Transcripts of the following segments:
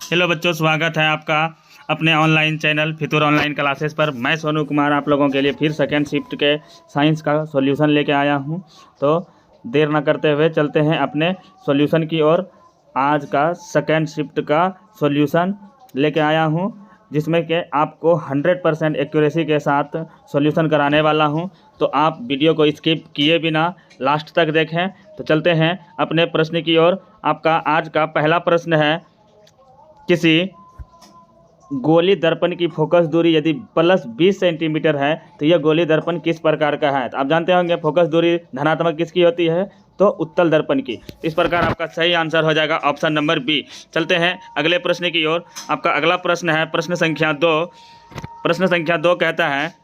Hello बच्चों, स्वागत है आपका अपने ऑनलाइन चैनल फितूर ऑनलाइन क्लासेस पर। मैं सोनू कुमार आप लोगों के लिए फिर सेकेंड शिफ्ट के साइंस का सॉल्यूशन लेके आया हूं। तो देर ना करते हुए चलते हैं अपने सॉल्यूशन की ओर। आज का सेकेंड शिफ्ट का सॉल्यूशन लेके आया हूं, जिसमें कि आपको 100% एक्यूरेसी के साथ सॉल्यूशन कराने वाला हूं। तो आप वीडियो को स्किप किए बिना लास्ट तक देखें। तो चलते हैं अपने प्रश्न की ओर। आपका आज का पहला प्रश्न है, किसी गोली दर्पण की फोकस दूरी यदि +20 सेंटीमीटर है तो यह गोली दर्पण किस प्रकार का है। तो आप जानते होंगे फोकस दूरी धनात्मक किसकी होती है, तो उत्तल दर्पण की। इस प्रकार आपका सही आंसर हो जाएगा ऑप्शन नंबर बी। चलते हैं अगले प्रश्न की ओर। आपका अगला प्रश्न है प्रश्न संख्या 2। प्रश्न संख्या 2 कहता है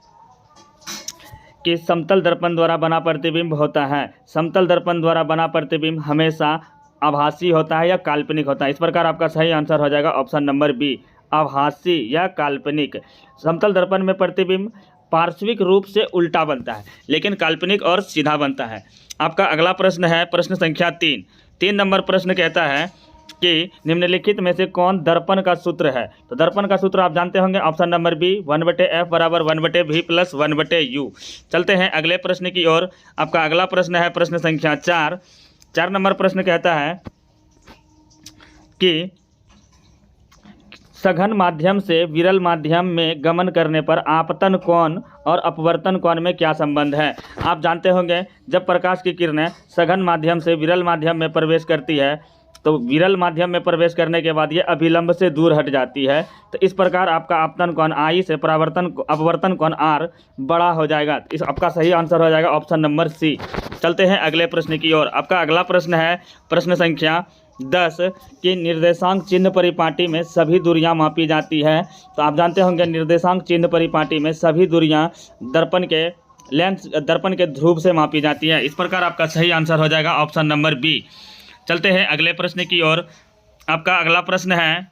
कि समतल दर्पण द्वारा बना प्रतिबिंब होता है। समतल दर्पण द्वारा बना प्रतिबिंब हमेशा आभासी होता है या काल्पनिक होता है। इस प्रकार आपका सही आंसर हो जाएगा ऑप्शन नंबर बी, आभासी या काल्पनिक। समतल दर्पण में प्रतिबिंब पार्श्विक रूप से उल्टा बनता है, लेकिन काल्पनिक और सीधा बनता है। आपका अगला प्रश्न है प्रश्न संख्या 3 नंबर प्रश्न कहता है कि निम्नलिखित में से कौन दर्पण का सूत्र है। तो दर्पण का सूत्र आप जानते होंगे, option number B 1/f = 1/v + 1/u। चलते हैं अगले प्रश्न की ओर। आपका अगला प्रश्न है प्रश्न संख्या 4 नंबर प्रश्न कहता है कि सघन माध्यम से विरल माध्यम में गमन करने पर आपतन कोण और अपवर्तन कोण में क्या संबंध है। आप जानते होंगे जब प्रकाश की किरणें सघन माध्यम से विरल माध्यम में प्रवेश करती है तो विरल माध्यम में प्रवेश करने के बाद ये अभिलंब से दूर हट जाती है। तो इस प्रकार आपका आपतन कोण I से अपवर्तन कोण R बड़ा हो जाएगा। इस आपका सही आंसर हो जाएगा ऑप्शन नंबर सी। चलते हैं अगले प्रश्न की ओर। आपका अगला प्रश्न है प्रश्न संख्या 10 कि निर्देशांक चिन्ह परिपाटी में सभी दूरियां मापी जाती है। तो आप जानते होंगे निर्देशांक चिन्ह परिपाटी में सभी दूरियां दर्पण के ध्रुव से मापी जाती है। इस प्रकार आपका सही आंसर हो जाएगा ऑप्शन नंबर बी। चलते हैं अगले प्रश्न की ओर। आपका अगला प्रश्न है,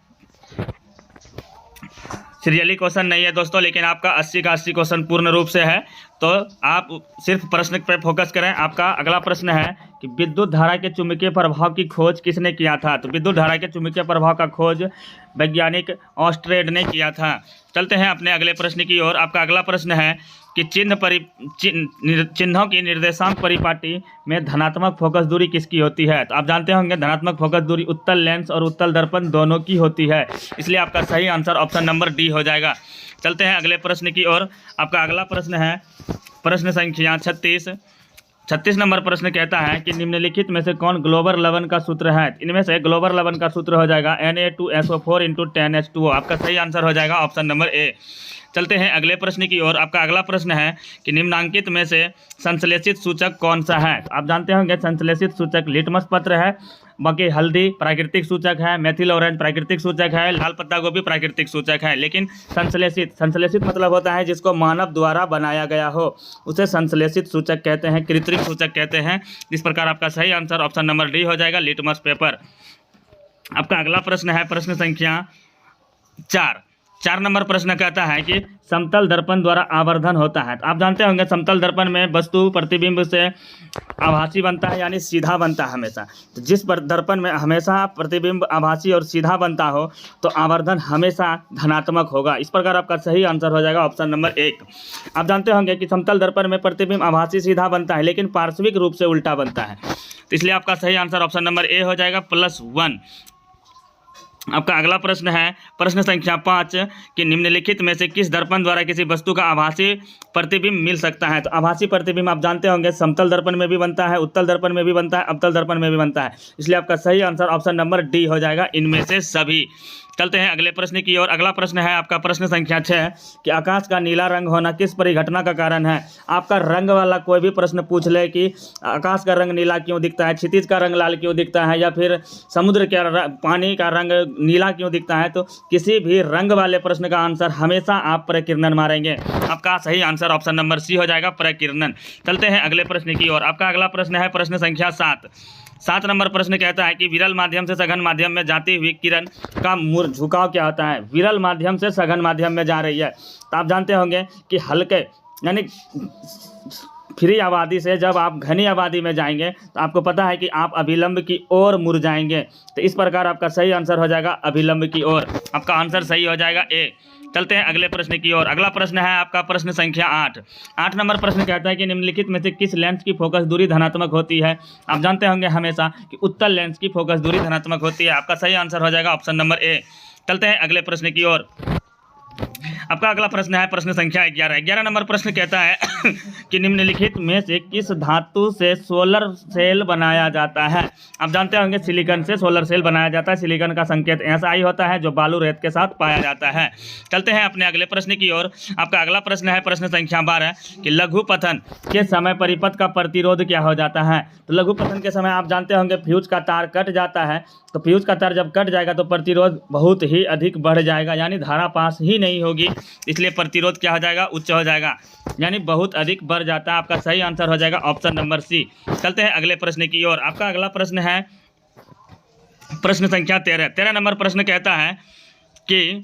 सीरियली क्वेश्चन नहीं है दोस्तों, लेकिन आपका 80 का 80 क्वेश्चन पूर्ण रूप से है, तो आप सिर्फ प्रश्न पर फोकस करें। आपका अगला प्रश्न है कि विद्युत धारा के चुंबकीय प्रभाव की खोज किसने किया था। तो विद्युत धारा के चुंबकीय प्रभाव का खोज वैज्ञानिक ऑस्ट्रेड ने किया था। चलते हैं अपने अगले प्रश्न की ओर। आपका अगला प्रश्न है कि चिन्हों की निर्देशांक परिपाटी में धनात्मक फोकस दूरी किसकी होती है। तो आप जानते होंगे धनात्मक फोकस दूरी उत्तल लेंस और उत्तल दर्पण दोनों की होती है, इसलिए आपका सही आंसर ऑप्शन नंबर डी हो जाएगा। चलते हैं अगले प्रश्न की ओर। आपका अगला प्रश्न है प्रश्न संख्या 36 नंबर प्रश्न कहता है कि निम्नलिखित में से कौन ग्लोबर लवण का सूत्र है। इनमें से ग्लोबर लवण का सूत्र हो जाएगा Na2SO4 × 10H2O। आपका सही आंसर हो जाएगा ऑप्शन नंबर ए। चलते हैं अगले प्रश्न की ओर। आपका अगला प्रश्न है कि निम्नांकित में से संश्लेषित सूचक कौन सा है। आप जानते होंगे संश्लेषित सूचक लिटमस पत्र है, बाकी हल्दी प्राकृतिक सूचक है, मेथिल ऑरेंज प्राकृतिक सूचक है, लाल पत्ता गोभी प्राकृतिक सूचक है। लेकिन संश्लेषित मतलब होता है जिसको मानव द्वारा बनाया गया हो, उसे संश्लेषित सूचक कहते हैं, कृत्रिम सूचक कहते हैं। इस प्रकार आपका सही आंसर ऑप्शन नंबर डी हो जाएगा, लिटमस पेपर। आपका अगला प्रश्न है प्रश्न संख्या 4 नंबर प्रश्न कहता है कि समतल दर्पण द्वारा आवर्धन होता है। आप जानते होंगे समतल दर्पण में वस्तु प्रतिबिंब से आभासी बनता है, यानी सीधा बनता है हमेशा। तो जिस दर्पण में हमेशा प्रतिबिंब आभासी और सीधा बनता हो तो आवर्धन हमेशा धनात्मक होगा। इस प्रकार आपका सही आंसर हो जाएगा ऑप्शन नंबर 1। आप जानते होंगे कि समतल दर्पण में प्रतिबिंब आभासी सीधा बनता है, लेकिन पार्श्विक रूप से उल्टा बनता है, तो इसलिए आपका सही आंसर ऑप्शन नंबर ए हो जाएगा +1। आपका अगला प्रश्न है प्रश्न संख्या 5 कि निम्नलिखित में से किस दर्पण द्वारा किसी वस्तु का आभासी प्रतिबिंब मिल सकता है। तो आभासी प्रतिबिंब आप जानते होंगे समतल दर्पण में भी बनता है, उत्तल दर्पण में भी बनता है, अवतल दर्पण में भी बनता है, इसलिए आपका सही आंसर ऑप्शन नंबर डी हो जाएगा, इनमें से सभी। चलते हैं अगले प्रश्न की ओर। अगला प्रश्न है आपका प्रश्न संख्या 6 कि आकाश का नीला रंग होना किस परिघटना का कारण है। आपका रंग वाला कोई भी प्रश्न पूछ ले कि आकाश का रंग नीला क्यों दिखता है, क्षितिज का रंग लाल क्यों दिखता है, या फिर समुद्र के पानी का रंग नीला क्यों दिखता है, तो किसी भी रंग वाले प्रश्न का आंसर हमेशा आप प्रकीर्णन मारेंगे। आपका सही आंसर ऑप्शन नंबर सी हो जाएगा, प्रकीर्णन। चलते हैं अगले प्रश्न की ओर। आपका अगला प्रश्न है प्रश्न संख्या 7 नंबर प्रश्न कहता है कि विरल माध्यम से सघन माध्यम में जाती हुई किरण का झुकाव क्या होता है। विरल माध्यम से सघन माध्यम में जा रही है, तो आप जानते होंगे कि हल्के यानी फ्री आबादी से जब आप घनी आबादी में जाएंगे तो आपको पता है कि आप अभिलंब की ओर मुड़ जाएंगे। तो इस प्रकार आपका सही आंसर हो जाएगा अभिलंब की ओर। आपका आंसर सही हो जाएगा ए। चलते हैं अगले प्रश्न की ओर। अगला प्रश्न है आपका प्रश्न संख्या 8। 8 नंबर प्रश्न कहता है कि निम्नलिखित में से किस लेंस की फोकस दूरी धनात्मक होती है। आप जानते होंगे हमेशा कि उत्तल लेंस की फोकस दूरी धनात्मक होती है। आपका सही आंसर हो जाएगा ऑप्शन नंबर ए। चलते हैं अगले प्रश्न की ओर। आपका अगला प्रश्न है प्रश्न संख्या 11। 11 नंबर प्रश्न कहता है कि निम्नलिखित में से किस धातु से सोलर सेल बनाया जाता है। आप जानते होंगे सिलिकॉन से सोलर सेल बनाया जाता है। सिलिकॉन का संकेत SI होता है जो बालू रेत के साथ पाया जाता है। चलते हैं अपने अगले प्रश्न की ओर। आपका अगला प्रश्न है प्रश्न संख्या 12 कि लघु पतन के समय परिपथ का प्रतिरोध क्या हो जाता है। तो लघु पतन के समय आप जानते होंगे फ्यूज का तार कट जाता है। तो फ्यूज का तार जब कट जाएगा तो प्रतिरोध बहुत ही अधिक बढ़ जाएगा, यानी धारा पास ही नहीं होगी, इसलिए प्रतिरोध क्या हो जाएगा, उच्च हो जाएगा, यानी बहुत अधिक बढ़ जाता है। आपका सही आंसर हो जाएगा ऑप्शन नंबर सी। चलते हैं अगले प्रश्न की ओर। आपका अगला प्रश्न है प्रश्न संख्या 13। 13 नंबर प्रश्न कहता है कि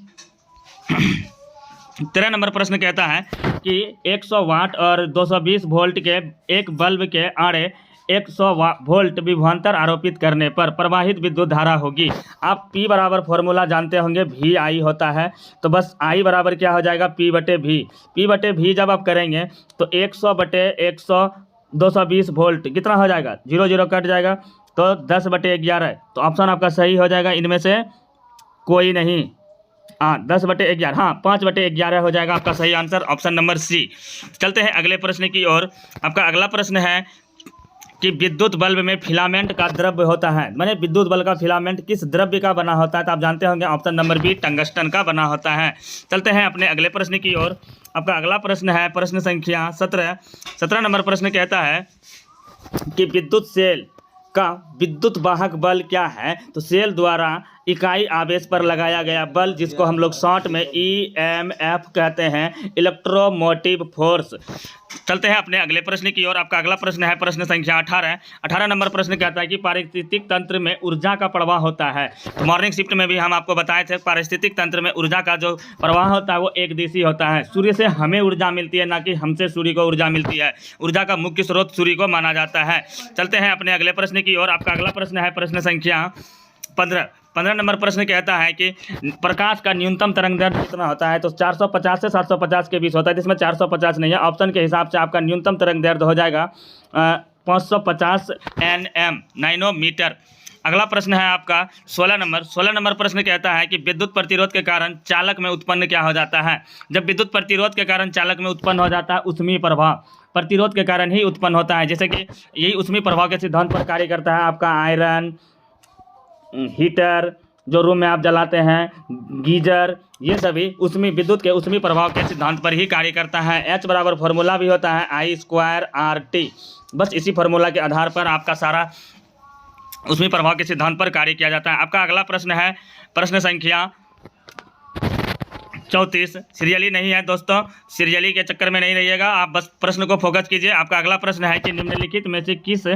13 नंबर प्रश्न कहता है कि 100 वाट और 220 वोल्ट के एक बल्ब के आड़े 100 वोल्ट विभवांतर आरोपित करने पर प्रवाहित विद्युत धारा होगी। आप P बराबर फॉर्मूला जानते होंगे, VI होता है। तो बस I बराबर क्या हो जाएगा, P/V। P/V जब आप करेंगे तो 100/100 220 वोल्ट कितना हो जाएगा, 0 0 कट जाएगा तो 10/11। तो ऑप्शन आपका सही हो जाएगा, इनमें से कोई नहीं। 10/11, 5/11 हो जाएगा आपका सही आंसर ऑप्शन नंबर सी। चलते हैं अगले प्रश्न की ओर। आपका अगला प्रश्न है कि विद्युत बल्ब में फिलामेंट का द्रव्य होता है, माने विद्युत बल्ब का फिलामेंट किस द्रव्य का बना होता है। तो आप जानते होंगे ऑप्शन नंबर बी टंगस्टन का बना होता है। चलते हैं अपने अगले प्रश्न की ओर। आपका अगला प्रश्न है प्रश्न संख्या 17। 17 नंबर प्रश्न कहता है कि विद्युत सेल का विद्युत वाहक बल क्या है। तो सेल द्वारा इकाई आवेश पर लगाया गया बल, जिसको हम लोग शॉर्ट में EMF कहते हैं, इलेक्ट्रोमोटिव फोर्स। चलते हैं अपने अगले प्रश्न की ओर। आपका अगला प्रश्न है प्रश्न संख्या 18। 18 नंबर प्रश्न कहता है कि पारिस्थितिक तंत्र में ऊर्जा का प्रवाह होता है। तो मॉर्निंग शिफ्ट में भी हम आपको बताए थे पारिस्थितिक तंत्र में ऊर्जा का जो प्रवाह होता है वो एक दिशी होता है। सूर्य से हमें ऊर्जा मिलती है, ना कि हमसे सूर्य को ऊर्जा मिलती है। ऊर्जा का मुख्य स्रोत सूर्य को माना जाता है। चलते हैं अपने अगले प्रश्न की ओर। आपका अगला प्रश्न है प्रश्न संख्या 15। 15 नंबर प्रश्न कहता है कि प्रकाश का न्यूनतम तरंगदैर्घ्य कितना होता है। तो 450 से 750 के बीच होता है, जिसमें 450 नहीं है। ऑप्शन के हिसाब से आपका न्यूनतम तरंगदैर्घ्य हो जाएगा 550 nm नैनोमीटर। अगला प्रश्न है आपका 16 नंबर। 16 नंबर प्रश्न कहता है कि विद्युत प्रतिरोध के कारण चालक में उत्पन्न क्या हो जाता है। जब विद्युत प्रतिरोध के कारण चालक में उत्पन्न हो जाता है ऊष्मीय प्रभाव, प्रतिरोध के कारण ही उत्पन्न होता है। जैसे कि यही ऊष्मीय प्रभाव के सिद्धांत पर कार्य करता है आपका आयरन, हीटर जो रूम में आप जलाते हैं, गीजर, ये सभी ऊष्मीय विद्युत के ऊष्मीय प्रभाव के सिद्धांत पर ही कार्य करता है। H बराबर फार्मूला भी होता है I²RT। बस इसी फार्मूला के आधार पर आपका सारा ऊष्मीय प्रभाव के सिद्धांत पर कार्य किया जाता है। आपका अगला प्रश्न है प्रश्न संख्या 34। सीरियली नहीं है दोस्तों, सीरियली के चक्कर में नहीं रहिएगा, आप बस प्रश्न को फोकस कीजिए। आपका अगला प्रश्न है कि निम्नलिखित में से किस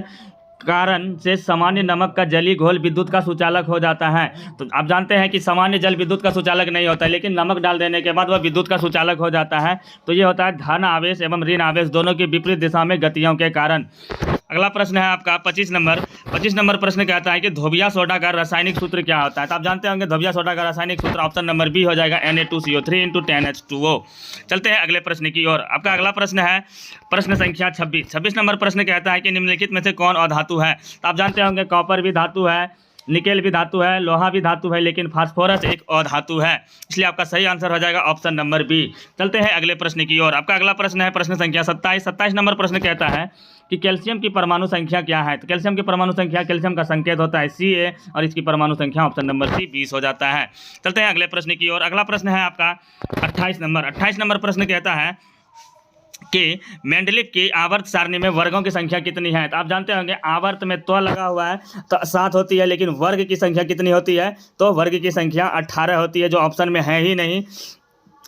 कारण से सामान्य नमक का जलीय घोल विद्युत का सुचालक हो जाता है। तो आप जानते हैं कि सामान्य जल विद्युत का सुचालक नहीं होता है, लेकिन नमक डाल देने के बाद वह विद्युत का सुचालक हो जाता है। तो ये होता है धन आवेश एवं ऋण आवेश दोनों की विपरीत दिशा में गतियों के कारण। अगला प्रश्न है आपका 25 नंबर। 25 नंबर प्रश्न कहता है कि धोबिया सोडा का रासायनिक सूत्र क्या होता है। तो आप जानते होंगे धोबिया सोडा का रासायनिक सूत्र ऑप्शन नंबर बी हो जाएगा Na2CO3 × 10H2O। चलते हैं अगले प्रश्न की ओर। आपका अगला प्रश्न है प्रश्न संख्या 26। 26 नंबर प्रश्न कहता है कि निम्नलिखित में से कौन अधातु है। तो आप जानते होंगे कॉपर भी धातु है, निकेल भी धातु है, लोहा भी धातु है, लेकिन फास्फोरस एक अधातु है, इसलिए आपका सही आंसर हो जाएगा ऑप्शन नंबर बी। चलते हैं अगले प्रश्न की ओर। आपका अगला प्रश्न है प्रश्न संख्या 27। 27 नंबर प्रश्न कहता है कि कैल्शियम की परमाणु संख्या क्या है। तो कैल्शियम की परमाणु संख्या, कैल्शियम का संकेत होता है Ca और इसकी परमाणु संख्या ऑप्शन नंबर सी 20 हो जाता है। चलते हैं अगले प्रश्न की ओर। अगला प्रश्न है आपका 28 नंबर। 28 नंबर प्रश्न कहता है कि मेंडलीव की आवर्त सारणी में वर्गों की संख्या कितनी है। तो आप जानते होंगे आवर्त में तो लगा हुआ है तो 7 होती है, लेकिन वर्ग की संख्या कितनी होती है। तो वर्ग की संख्या 18 होती है, जो ऑप्शन में है ही नहीं।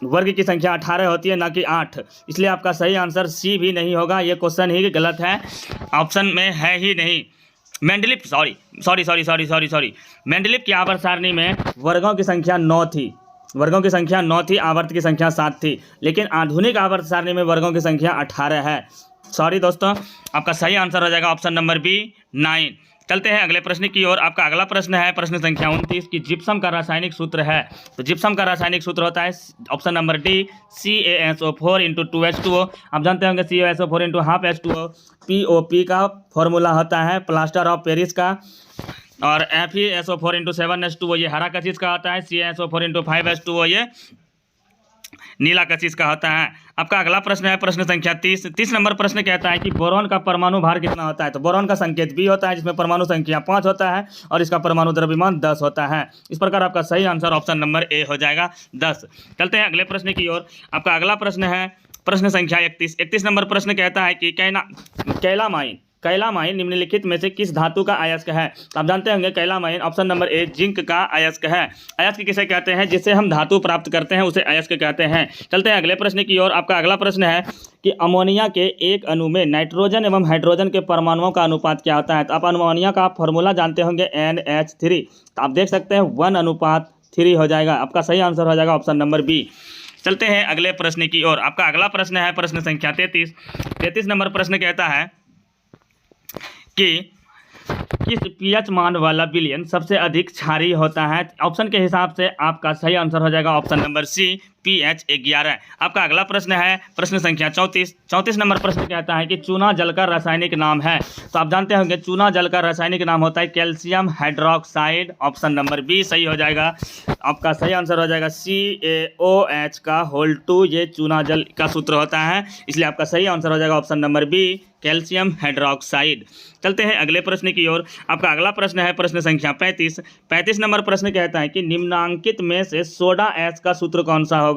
वर्ग की संख्या 18 होती है, ना कि 8, इसलिए आपका सही आंसर सी भी नहीं होगा। ये क्वेश्चन ही गलत है, ऑप्शन में है ही नहीं। मेंडलीव सॉरी मेंडलीव की आवर्त सारणी में वर्गों की संख्या 9 थी, वर्गों की संख्या 9 थी, आवर्त की संख्या 7 थी, लेकिन आधुनिक आवर्त सारणी में वर्गों की संख्या 18 है। सॉरी दोस्तों, आपका सही आंसर हो जाएगा ऑप्शन नंबर बी 9। चलते हैं अगले प्रश्न की ओर। आपका अगला प्रश्न है प्रश्न संख्या 29 की जिप्सम का रासायनिक सूत्र है। तो जिप्सम का रासायनिक सूत्र होता है option number D CaSO4 × 2H2O। आप जानते होंगे CaSO4 × ½ H2O। POP का फॉर्मूला होता है प्लास्टर ऑफ पेरिस का, और FeSO4 × 7H2O ये हरा कशिश का होता है। CaSO4 × 5H2O ये नीला कशिश का होता है। आपका अगला प्रश्न है प्रश्न संख्या 30 नंबर प्रश्न कहता है कि बोरॉन का परमाणु भार कितना होता है। तो बोरॉन का संकेत B होता है, जिसमें परमाणु संख्या 5 होता है और इसका परमाणु द्रव्यमान 10 होता है। इस प्रकार आपका सही आंसर ऑप्शन नंबर ए हो जाएगा 10। चलते हैं अगले प्रश्न की ओर। आपका अगला प्रश्न है प्रश्न संख्या 31 नंबर प्रश्न कहता है कि कैलामाइन निम्नलिखित में से किस धातु का अयस्क है। तो आप जानते होंगे calamine option number A zinc का अयस्क है। अयस्क किसे कहते हैं? जिससे हम धातु प्राप्त करते हैं उसे अयस्क कहते हैं। चलते हैं अगले प्रश्न की ओर। आपका अगला प्रश्न है कि अमोनिया के एक अणु में नाइट्रोजन एवं हाइड्रोजन के परमाणुओं का अनुपात क्या होता है। तो आप अमोनिया का फॉर्मूला जानते होंगे NH3। तो आप देख सकते हैं 1:3 हो जाएगा। आपका सही आंसर हो जाएगा ऑप्शन नंबर बी। चलते हैं अगले प्रश्न की ओर। आपका अगला प्रश्न है प्रश्न संख्या 33 नंबर प्रश्न कहता है कि किस pH मान वाला विलयन सबसे अधिक क्षारीय होता है। ऑप्शन के हिसाब से आपका सही आंसर हो जाएगा ऑप्शन नंबर सी pH 11। आपका अगला प्रश्न है प्रश्न संख्या 34 नंबर प्रश्न कहता है कि चूना जल का रासायनिक नाम है। तो आप जानते होंगे चूना जल का रासायनिक नाम होता है calcium hydroxide. Option number B सही हो जाएगा। आपका सही आंसर हो जाएगा CaOH का होल 2 ये चूना जल का सूत्र होता है, इसलिए आपका सही आंसर हो जाएगा option number B calcium hydroxide. चलते हैं अगले प्रश्न की ओर। आपका अगला प्रश्न है प्रश्न संख्या 35 नंबर प्रश्न कहता है कि निम्नांकित में से सोडा ऐश का सूत्र कौन सा होगा।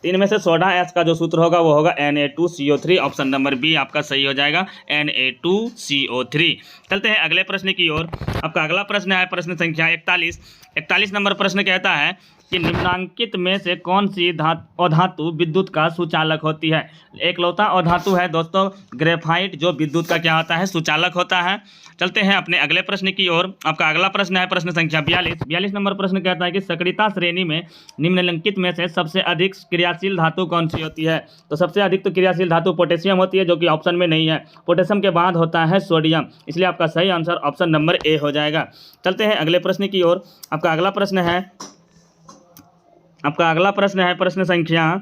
इनमें से सोडा ऐश का जो सूत्र होगा वो होगा Na2CO3। ऑप्शन नंबर बी आपका सही हो जाएगा Na2CO3। चलते हैं अगले प्रश्न की ओर। आपका अगला प्रश्न है प्रश्न संख्या 41 नंबर प्रश्न कहता है कि निम्नांकित में से कौन सी अधातु विद्युत का सुचालक होती है। एकलौता अधातु है दोस्तों ग्रेफाइट, जो विद्युत का क्या होता है सुचालक होता है। चलते हैं अपने अगले प्रश्न की ओर। आपका अगला प्रश्न है प्रश्न संख्या 42 नंबर प्रश्न कहता है कि सक्रियता श्रेणी में निम्नलिखित में से सबसे अधिक क्रियाशील धातु कौन सी होती है। तो सबसे अधिक तो क्रियाशील धातु पोटेशियम होती है, जो कि ऑप्शन में नहीं है। पोटेशियम के बाद होता है सोडियम, इसलिए आपका सही आंसर ऑप्शन नंबर ए हो जाएगा। चलते हैं अगले प्रश्न की ओर। आपका अगला प्रश्न है प्रश्न संख्या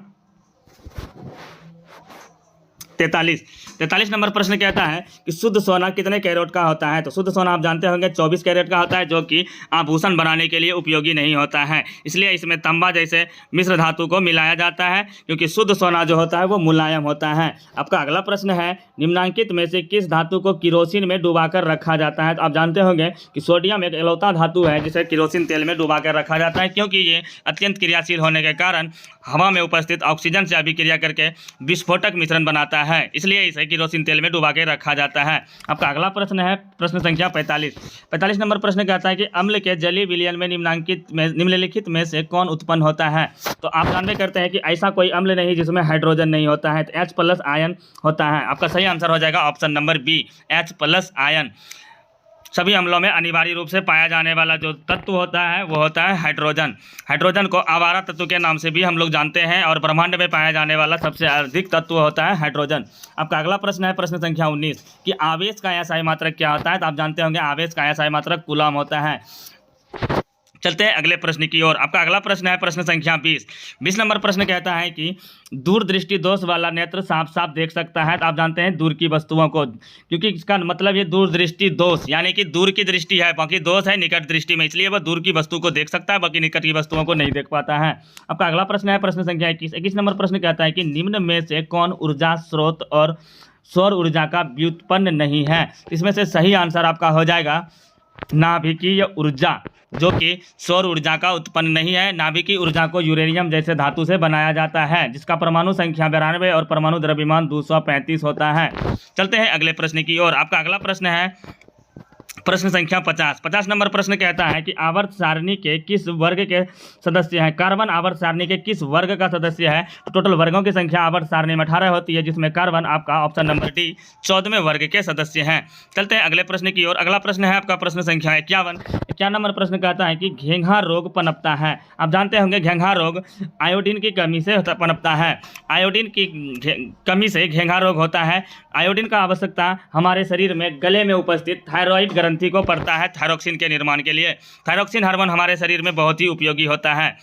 43 नंबर प्रश्न कहता है कि शुद्ध सोना कितने कैरेट का होता है। तो शुद्ध सोना आप जानते होंगे 24 कैरेट का होता है, जो कि आभूषण बनाने के लिए उपयोगी नहीं होता है, इसलिए इसमें तांबा जैसे मिश्र धातु को मिलाया जाता है, क्योंकि शुद्ध सोना जो होता है वो मुलायम होता है। आपका अगला प्रश्न है निम्नांकित में से किस धातु को किरोसिन में डुबाकर रखा जाता है। तो आप जानते होंगे कि सोडियम एक इकलौता धातु है जिसे किरोसिन तेल में डुबाकर रखा जाता है, क्योंकि ये अत्यंत क्रियाशील होने के कारण हवा में उपस्थित ऑक्सीजन से अभिक्रिया करके विस्फोटक मिश्रण बनाता है, इसलिए इसे किरोसिन तेल में डुबा के रखा जाता है। आपका अगला प्रश्न है प्रश्न संख्या 45 नंबर प्रश्न कहता है कि अम्ल के जलीय विलयन में निम्नलिखित में से कौन उत्पन्न होता है। तो आप जानते करते हैं कि ऐसा कोई अम्ल नहीं जिसमें हाइड्रोजन नहीं होता है, तो H+ आयन होता है। आपका सही आंसर हो जाएगा option number B H+ ion. सभी अम्लों में अनिवार्य रूप से पाया जाने वाला जो तत्व होता है वो होता है हाइड्रोजन को आवारा तत्व के नाम से भी हम लोग जानते हैं, और ब्रह्मांड में पाया जाने वाला सबसे अधिक तत्व होता है हाइड्रोजन। आपका अगला प्रश्न है प्रश्न संख्या 19 कि आवेश का असाई मात्रक क्या होता है। तो आप जानते होंगे आवेश का असाई मात्रक कूलम होता है। चलते हैं अगले प्रश्न की ओर। आपका अगला प्रश्न है प्रश्न संख्या 20 नंबर प्रश्न कहता है कि दूरदृष्टि दोष वाला नेत्र साफ साफ देख सकता है। तो आप जानते हैं दूर की वस्तुओं को, क्योंकि इसका मतलब ये दूरदृष्टि दोष यानी कि दूर की दृष्टि है, बाकी दोष है निकट दृष्टि में, इसलिए वह दूर की वस्तु को देख सकता है, बाकी निकट की वस्तुओं को नहीं देख पाता है। आपका अगला प्रश्न है प्रश्न संख्या 21 नंबर प्रश्न कहता है कि निम्न में से कौन ऊर्जा स्रोत और सौर ऊर्जा का व्युत्पन्न नहीं है। इसमें से सही आंसर आपका हो जाएगा नाभिकीय ऊर्जा, जो कि सौर ऊर्जा का उत्पन्न नहीं है। नाभिकीय ऊर्जा को यूरेनियम जैसे धातु से बनाया जाता है, जिसका परमाणु संख्या 92 और परमाणु द्रव्यमान 235 होता है। चलते हैं अगले प्रश्न की ओर। आपका अगला प्रश्न है प्रश्न संख्या 50 नंबर प्रश्न कहता है कि आवर्त सारणी के किस वर्ग के सदस्य हैं। कार्बन आवर्त सारणी के किस वर्ग का सदस्य है। तो टोटल वर्गों की संख्या आवर्त सारणी में 18 होती है, जिसमें कार्बन आपका ऑप्शन नंबर डी 14वें वर्ग के सदस्य हैं। चलते हैं अगले प्रश्न की ओर। अगला प्रश्न है आपका प्रश्न संख्या 51 नंबर प्रश्न कहता है कि घेंघा रोग पनपता है। आप जानते होंगे घेंघा रोग आयोडीन की कमी से पनपता है। आयोडीन की कमी से घेंघा रोग होता है। आयोडीन का आवश्यकता हमारे शरीर में गले में उपस्थित थायराइड ग्रंथि को पड़ता है थायरोक्सिन के निर्माण के लिए। थायरोक्सिन हार्मोन हमारे शरीर में बहुत ही उपयोगी होता है।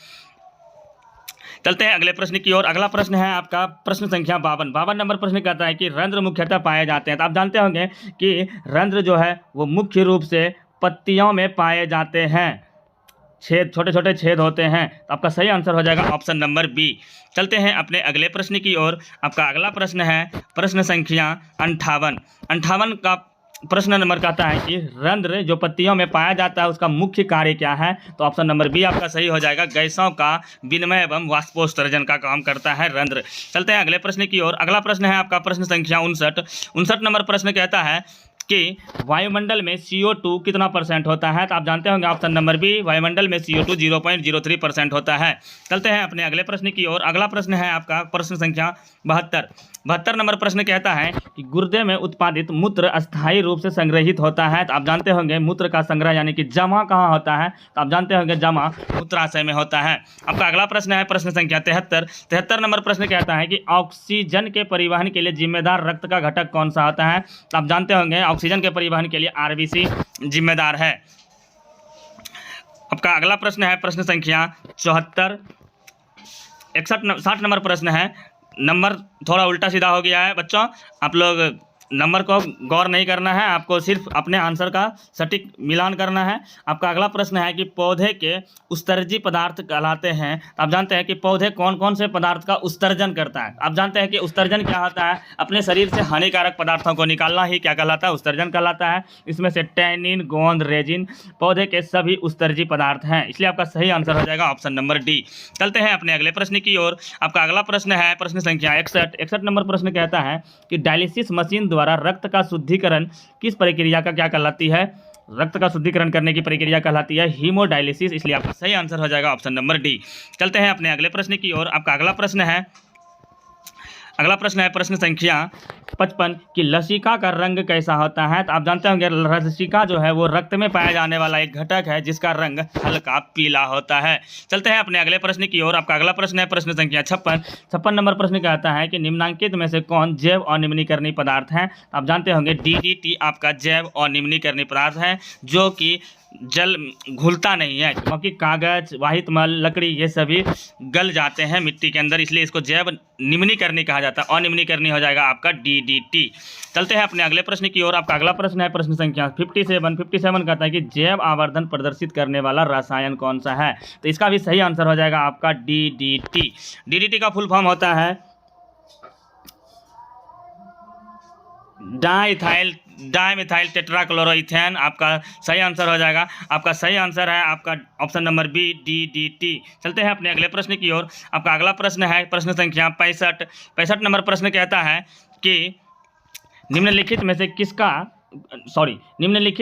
चलते हैं अगले प्रश्न की ओर। अगला प्रश्न है आपका प्रश्न संख्या 52 नंबर प्रश्न कहता है कि रंध्र मुख्यतः पाए जाते हैं। तो आप जानते होंगे कि रंध्र जो है वो मुख्य रूप से पत्तियों में पाए जाते हैं। छेद, छोटे छोटे छेद होते हैं। तो आपका सही आंसर हो जाएगा ऑप्शन नंबर बी। चलते हैं अपने अगले प्रश्न की ओर। आपका अगला प्रश्न है प्रश्न संख्या 58 का प्रश्न नंबर कहता है कि रंध्र जो पत्तियों में पाया जाता है उसका मुख्य कार्य क्या है। तो ऑप्शन नंबर बी आपका सही हो जाएगा। गैसों का विनिमय एवं वाष्पोत्सर्जन का काम करता है रंध्र। चलते हैं अगले प्रश्न की ओर। अगला प्रश्न है आपका प्रश्न संख्या 59 नंबर प्रश्न कहता है कि वायुमंडल में CO2 कितना % होता है। तो आप जानते होंगे ऑप्शन नंबर बी वायुमंडल में CO2 0.03% होता है। चलते हैं अपने अगले प्रश्न की ओर। अगला प्रश्न है आपका प्रश्न संख्या 72 नंबर प्रश्न कहता है कि गुर्दे में उत्पादित मूत्र अस्थायी रूप से संग्रहित होता है। तो आप जानते होंगे मूत्र का संग्रह यानी कि जमा कहाँ होता है। तो आप जानते होंगे जमा मूत्राशय में होता है। आपका अगला प्रश्न है प्रश्न संख्या 73 नंबर प्रश्न कहता है कि ऑक्सीजन के परिवहन के लिए जिम्मेदार रक्त का घटक कौन सा होता है। तो आप जानते होंगे ऑक्सीजन के परिवहन के लिए RBC जिम्मेदार है। आपका अगला प्रश्न है प्रश्न संख्या 60 नंबर प्रश्न है। नंबर थोड़ा उल्टा सीधा हो गया है बच्चों, आप लोग नंबर को गौर नहीं करना है, आपको सिर्फ अपने आंसर का सटीक मिलान करना है। आपका अगला प्रश्न है कि पौधे के उत्सर्जी पदार्थ कहलाते हैं। तो आप जानते हैं कि पौधे कौन कौन से पदार्थ का उत्सर्जन करता है। आप जानते हैं कि उत्सर्जन क्या होता है। अपने शरीर से हानिकारक पदार्थों को निकालना ही क्या कहलाता है, उत्सर्जन कहलाता है। इसमें से टैनिन, गोंद, रेजिन पौधे के सभी उत्सर्जी पदार्थ हैं, इसलिए आपका सही आंसर हो जाएगा ऑप्शन नंबर डी। चलते हैं अपने अगले प्रश्न की ओर। आपका अगला प्रश्न है प्रश्न संख्या 61 नंबर प्रश्न कहता है कि डायलिसिस मशीन द्वारा रक्त का शुद्धिकरण किस प्रक्रिया का क्या कहलाती है। रक्त का शुद्धिकरण करने की प्रक्रिया कहलाती है हीमोडायलिसिस, इसलिए आपका सही आंसर हो जाएगा ऑप्शन नंबर डी। चलते हैं अपने अगले प्रश्न की ओर। आपका अगला प्रश्न है प्रश्न संख्या 55 कि लसिका का रंग कैसा होता है। तो आप जानते होंगे लसिका जो है वो रक्त में पाया जाने वाला एक घटक है जिसका रंग हल्का पीला होता है। चलते हैं अपने अगले प्रश्न की ओर। आपका अगला प्रश्न है प्रश्न संख्या 56 नंबर प्रश्न कहता है कि निम्नांकित में से कौन जैव अनिम्नीकरणीय पदार्थ है। आप जानते होंगे DDT आपका जैव अनिम्नीकरणीय पदार्थ है जो कि जल घुलता नहीं है, क्योंकि कागज, वाहित मल, लकड़ी ये सभी गल जाते हैं मिट्टी के अंदर, इसलिए इसको जैव निम्नीकरणीय कहा जाता है। अनिम्नीकरणीय हो जाएगा आपका DDT। चलते हैं अपने अगले प्रश्न की ओर। आपका अगला प्रश्न है प्रश्न संख्या 57 कहता है कि जैव आवर्धन प्रदर्शित करने वाला रसायन कौन सा है। तो इसका भी सही आंसर हो जाएगा आपका DDT। DDT का फुल फॉर्म होता है डाइमिथाइल टेट्राक्लोरोइथेन। आपका सही आंसर हो जाएगा। आपका सही आंसर है आपका ऑप्शन नंबर बी DDT। चलते हैं अपने अगले प्रश्न की ओर। आपका अगला प्रश्न है प्रश्न संख्या 65 नंबर प्रश्न कहता है कि निम्नलिखित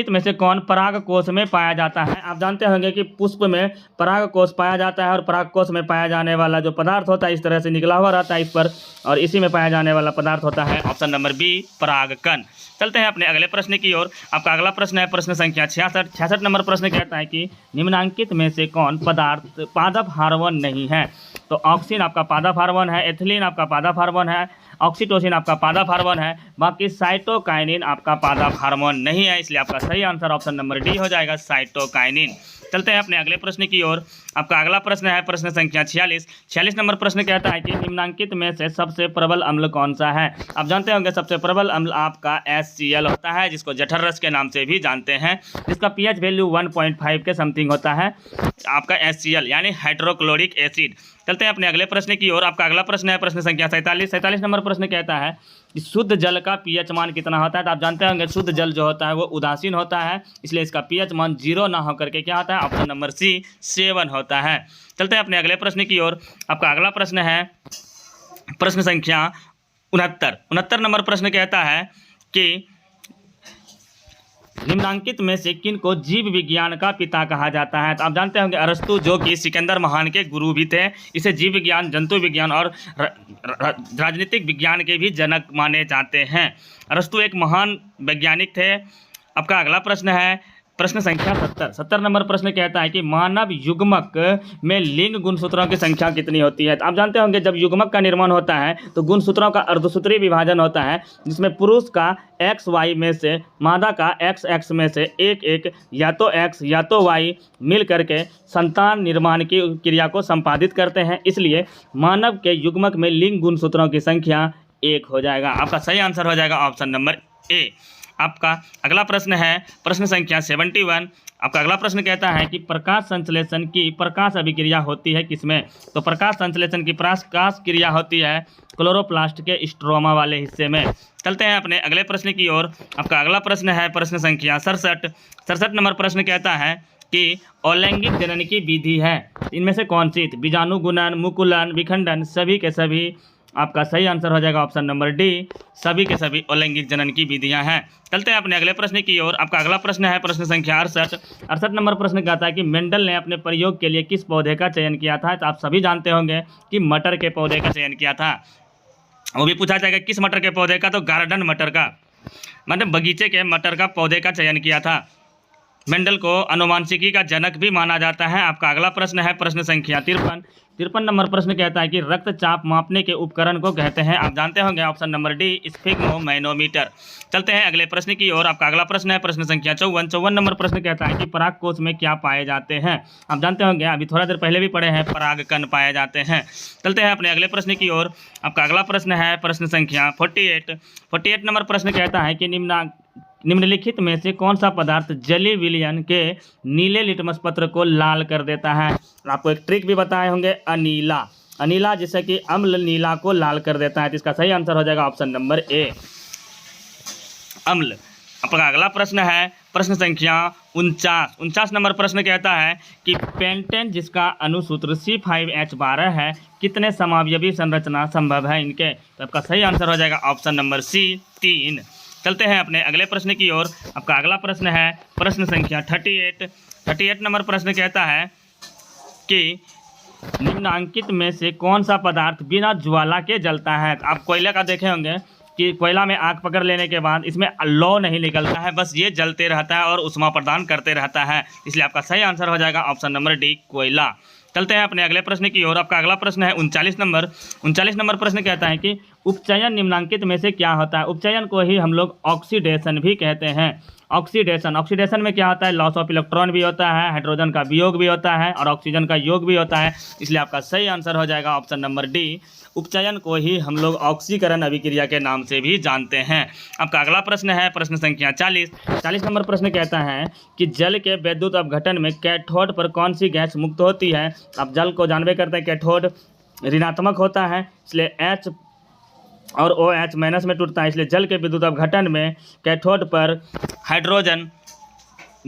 में से कौन परागकोश में पाया जाता है। आप जानते होंगे कि पुष्प में परागकोश पाया जाता है और परागकोश में पाया जाने वाला जो पदार्थ होता है इस तरह से निकला हुआ रहता है इस पर, और इसी में पाया जाने वाला पदार्थ होता है ऑप्शन नंबर बी परागकण। चलते हैं अपने अगले प्रश्न की ओर। आपका अगला प्रश्न है प्रश्न संख्या 66 नंबर प्रश्न कहता है कि निम्नांकित में से कौन पदार्थ पादप हार्मोन नहीं है। तो ऑक्सीन आपका पादप हार्मोन है, एथिलीन आपका पादप हार्मोन है, ऑक्सीटोसिन आपका पादप हार्मोन है, बाकी साइटोकाइनिन आपका पादप हार्मोन नहीं है, इसलिए आपका सही आंसर ऑप्शन नंबर डी हो जाएगा साइटोकाइनिन। चलते हैं अपने अगले प्रश्न की ओर। आपका अगला प्रश्न है प्रश्न संख्या 46 नंबर प्रश्न कहता है कि निम्नांकित में से सबसे प्रबल अम्ल कौन सा है। आप जानते होंगे सबसे प्रबल अम्ल आपका HCl होता है, जिसको जठर रस के नाम से भी जानते हैं, जिसका pH वैल्यू 1.5 के समथिंग होता है आपका HCl यानी हाइड्रोक्लोरिक एसिड। चलते हैं अपने अगले प्रश्न की ओर। आपका अगला प्रश्न है प्रश्न संख्या 47 नंबर प्रश्न कहता है कि शुद्ध जल का pH मान कितना होता है। तो आप जानते होंगे शुद्ध जल जो होता है वो उदासीन होता है, इसलिए इसका pH मान 0 ना होकर के क्या होता है ऑप्शन नंबर सी 7 होता है। चलते हैं अपने अगले प्रश्न की ओर। आपका अगला प्रश्न है प्रश्न संख्या 69 नंबर प्रश्न कहता है कि निम्नांकित में से किन को जीव विज्ञान का पिता कहा जाता है? तो आप जानते होंगे अरस्तु, जो कि सिकंदर महान के गुरु भी थे, इसे जीव विज्ञान, जंतु विज्ञान और राजनीतिक विज्ञान के भी जनक माने जाते हैं। अरस्तु एक महान वैज्ञानिक थे। आपका अगला प्रश्न है प्रश्न संख्या 70 नंबर प्रश्न कहता है कि मानव युग्मक में लिंग गुणसूत्रों की संख्या कितनी होती है? तो आप जानते होंगे जब युग्मक का निर्माण होता है तो गुणसूत्रों का अर्धसूत्रीय विभाजन होता है, जिसमें पुरुष का XY में से, मादा का XX में से एक एक या तो X या तो Y मिल करके संतान निर्माण की क्रिया को संपादित करते हैं। इसलिए मानव के युग्मक में लिंग गुणसूत्रों की संख्या 1 हो जाएगा। आपका सही आंसर हो जाएगा ऑप्शन नंबर ए। आपका अगला प्रश्न है प्रश्न संख्या 71। आपका अगला प्रश्न कहता है कि प्रकाश संश्लेषण की प्रकाश अभिक्रिया होती है किसमें? तो प्रकाश संश्लेषण की प्रकाश क्रिया होती है क्लोरोप्लास्ट के स्ट्रोमा वाले हिस्से में। चलते हैं अपने अगले प्रश्न की ओर। आपका अगला प्रश्न है प्रश्न संख्या 67 नंबर प्रश्न कहता है कि अलैंगिक जनन की विधि है, इनमें से कौन सी? बीजाणु गुणन, मुकुलन, विखंडन, सभी के सभी। आपका सही आंसर हो जाएगा ऑप्शन नंबर डी, सभी के सभी अलैंगिक जनन की विधियां हैं। चलते हैं अपने अगले प्रश्न की ओर। आपका अगला प्रश्न है प्रश्न संख्या 68 नंबर प्रश्न कहता है कि मेंडल ने अपने प्रयोग के लिए किस पौधे का चयन किया था? तो आप सभी जानते होंगे कि मटर के पौधे का चयन किया था। वो भी पूछा जाएगा किस मटर के पौधे का? तो गार्डन मटर का, मतलब बगीचे के मटर का पौधे का चयन किया था। मेंडल को अनुवांशिकी का जनक भी माना जाता है। आपका अगला प्रश्न है प्रश्न संख्या 53 नंबर प्रश्न कहता है कि रक्तचाप मापने के उपकरण को कहते हैं? आप जानते होंगे ऑप्शन नंबर डी, स्फिग्मोमैनोमीटर। चलते हैं अगले प्रश्न की ओर। आपका अगला प्रश्न है प्रश्न संख्या 54 नंबर प्रश्न कहता है कि परागकोश में क्या पाए जाते हैं? आप जानते होंगे, अभी थोड़ा देर पहले भी पढ़े हैं, परागकण पाए जाते हैं। चलते हैं अपने अगले प्रश्न की ओर। आपका अगला प्रश्न है प्रश्न संख्या 48 नंबर प्रश्न कहता है कि निम्नलिखित में से कौन सा पदार्थ जलीय विलयन के नीले लिटमस पत्र को लाल कर देता है? आपको एक ट्रिक भी बताए होंगे, अनीला जैसे कि अम्ल नीला को लाल कर देता है। तो इसका सही आंसर हो जाएगा ऑप्शन नंबर ए, अम्ल। आपका अगला प्रश्न है प्रश्न संख्या 49 नंबर प्रश्न कहता है कि पेंटेन जिसका अनुसूत्र C5H12 है, कितने समावयवी संरचना संभव है इनके? तो आपका सही आंसर हो जाएगा ऑप्शन नंबर सी, 3। चलते हैं अपने अगले प्रश्न की ओर। आपका अगला प्रश्न है प्रश्न संख्या 38 नंबर प्रश्न कहता है कि निम्नांकित में से कौन सा पदार्थ बिना ज्वाला के जलता है? आप कोयले का देखे होंगे कि कोयला में आग पकड़ लेने के बाद इसमें लौ नहीं निकलता है, बस ये जलते रहता है और उष्मा प्रदान करते रहता है। इसलिए आपका सही आंसर हो जाएगा ऑप्शन नंबर डी, कोयला। चलते हैं अपने अगले प्रश्न की ओर। आपका अगला प्रश्न है 39 नंबर प्रश्न कहता है कि उपचयन निम्नांकित में से क्या होता है? उपचयन को ही हम लोग ऑक्सीडेशन भी कहते हैं। ऑक्सीडेशन में क्या होता है? लॉस ऑफ इलेक्ट्रॉन भी होता है, हाइड्रोजन का वियोग भी होता है और ऑक्सीजन का योग भी होता है। इसलिए आपका सही आंसर हो जाएगा ऑप्शन नंबर डी, उपचयन को ही हम लोग ऑक्सीकरण अभिक्रिया के नाम से भी जानते हैं। आपका अगला प्रश्न है प्रश्न संख्या 40 नंबर प्रश्न कहता है कि जल के विद्युत अपघटन में कैथोड पर कौन सी गैस मुक्त होती है? आप जल को जानबे करते हैं, कैथोड ऋणात्मक होता है, इसलिए H और OH माइनस में टूटता है। इसलिए जल के विद्युत अपघटन में कैथोड पर हाइड्रोजन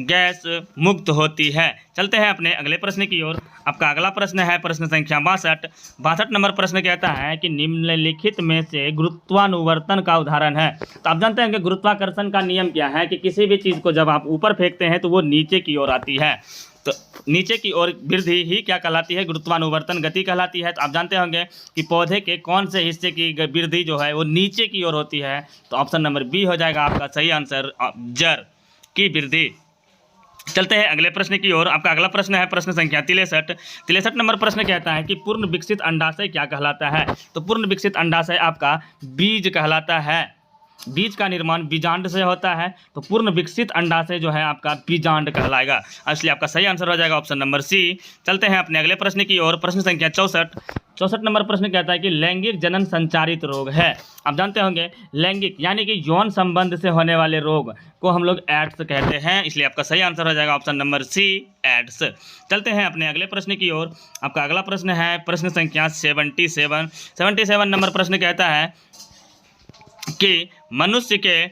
गैस मुक्त होती है। चलते हैं अपने अगले प्रश्न की ओर। आपका अगला प्रश्न है प्रश्न संख्या 62 नंबर प्रश्न कहता है कि निम्नलिखित में से गुरुत्वानुवर्तन का उदाहरण है? तो आप जानते हैं कि गुरुत्वाकर्षण का नियम क्या है कि किसी भी चीज़ को जब आप ऊपर फेंकते हैं तो वो नीचे की ओर आती है, तो नीचे की ओर वृद्धि ही क्या कहलाती है? गुरुत्वानुवर्तन गति कहलाती है। तो आप जानते होंगे कि पौधे के कौन से हिस्से की वृद्धि जो है वो नीचे की ओर होती है? तो ऑप्शन नंबर बी हो जाएगा आपका सही आंसर, जड़ की वृद्धि। चलते हैं अगले प्रश्न की ओर। आपका अगला प्रश्न है प्रश्न संख्या 63 नंबर प्रश्न कहता है कि पूर्ण विकसित अंडाशय क्या कहलाता है? तो पूर्ण विकसित अंडाशय आपका बीज कहलाता है। बीज का निर्माण बीजांड से होता है, तो पूर्ण विकसित अंडाशय जो है आपका बीजांड कहलाएगा। इसलिए आपका सही आंसर हो जाएगा ऑप्शन नंबर सी। चलते हैं अपने अगले प्रश्न की ओर। प्रश्न संख्या 64 नंबर प्रश्न कहता है कि लैंगिक जनन संचारित रोग है। आप जानते होंगे लैंगिक यानी कि यौन संबंध से होने वाले रोग को हम लोग एड्स कहते हैं। इसलिए आपका सही आंसर हो जाएगा ऑप्शन नंबर सी, एड्स। चलते हैं अपने अगले प्रश्न की ओर। आपका अगला प्रश्न है प्रश्न संख्या 77 नंबर प्रश्न कहता है कि मनुष्य के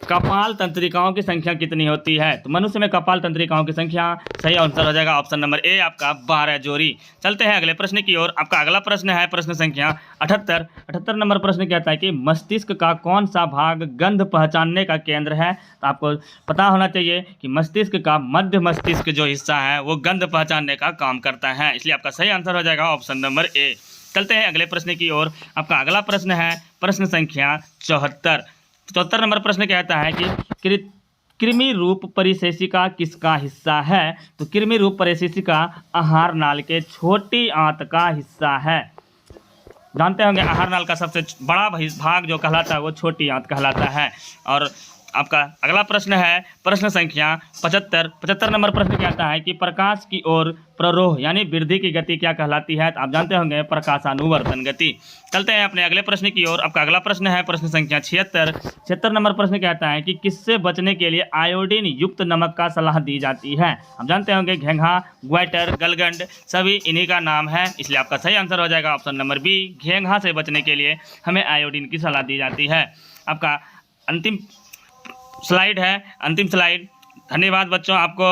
कपाल तंत्रिकाओं की संख्या कितनी होती है? तो मनुष्य में कपाल तंत्रिकाओं की संख्या, सही आंसर हो जाएगा ऑप्शन नंबर ए आपका 12 जोड़ी। चलते हैं अगले प्रश्न की ओर। आपका अगला प्रश्न है प्रश्न संख्या 78 नंबर प्रश्न कहता है कि मस्तिष्क का कौन सा भाग गंध पहचानने का केंद्र है? तो आपको पता होना चाहिए कि मस्तिष्क का मध्य मस्तिष्क जो हिस्सा है वो गंध पहचानने का काम करता है, इसलिए आपका सही आंसर हो जाएगा ऑप्शन नंबर ए। चलते हैं अगले प्रश्न की ओर। आपका अगला प्रश्न है प्रश्न संख्या 74 नंबर प्रश्न कहता है कि कृमि रूप परिशेषिका किसका हिस्सा है? तो कृमि रूप परिशेषिका आहार नाल के छोटी आंत का हिस्सा है। जानते होंगे आहार नाल का सबसे बड़ा भाग जो कहलाता है वो छोटी आंत कहलाता है। और आपका अगला प्रश्न है प्रश्न संख्या 75 नंबर प्रश्न कहता है कि प्रकाश की ओर प्ररोह यानी वृद्धि की गति क्या कहलाती है? तो आप जानते होंगे प्रकाशानुवर्तन गति। चलते हैं अपने अगले प्रश्न की ओर। आपका अगला प्रश्न है प्रश्न संख्या 76 नंबर प्रश्न कहता है कि किससे बचने के लिए आयोडीन युक्त नमक का सलाह दी जाती है? आप जानते होंगे घेंघा, ग्वाइटर, गलगंड सभी इन्हीं का नाम है, इसलिए आपका सही आंसर हो जाएगा ऑप्शन नंबर बी। घेंघा से बचने के लिए हमें आयोडीन की सलाह दी जाती है। आपका अंतिम स्लाइड है, अंतिम स्लाइड। धन्यवाद बच्चों आपको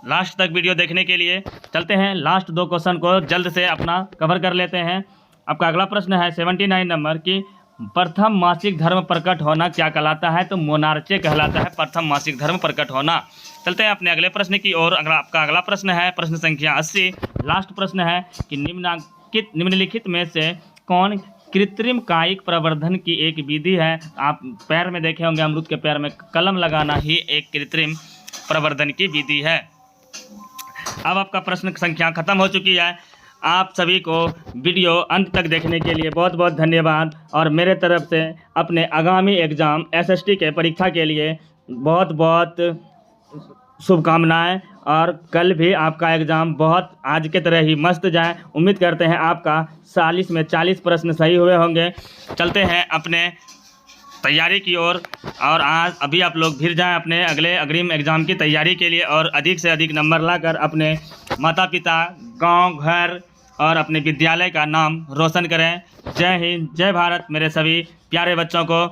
लास्ट तक वीडियो देखने के लिए। चलते हैं लास्ट 2 क्वेश्चन को जल्द से अपना कवर कर लेते हैं। आपका अगला प्रश्न है 79 नंबर की प्रथम मासिक धर्म प्रकट होना क्या कहलाता है? तो मोनार्चे कहलाता है प्रथम मासिक धर्म प्रकट होना। चलते हैं अपने अगले प्रश्न की ओर। आपका अगला प्रश्न है प्रश्न संख्या 80 लास्ट प्रश्न है कि निम्नलिखित में से कौन कृत्रिम कायिक प्रवर्धन की एक विधि है? आप पैर में देखे होंगे अमरूद के पैर में कलम लगाना ही एक कृत्रिम प्रवर्धन की विधि है। अब आपका प्रश्न संख्या खत्म हो चुकी है। आप सभी को वीडियो अंत तक देखने के लिए बहुत बहुत धन्यवाद और मेरे तरफ से अपने आगामी एग्ज़ाम एसएसटी के परीक्षा के लिए बहुत बहुत शुभकामनाएं। और कल भी आपका एग्ज़ाम बहुत आज के तरह ही मस्त जाए। उम्मीद करते हैं आपका 40 में 40 प्रश्न सही हुए होंगे। चलते हैं अपने तैयारी की ओर और आज अभी आप लोग भिड़ जाएं अपने अगले अग्रिम एग्ज़ाम की तैयारी के लिए और अधिक से अधिक नंबर लाकर अपने माता पिता, गांव, घर और अपने विद्यालय का नाम रोशन करें। जय हिंद, जय भारत मेरे सभी प्यारे बच्चों को।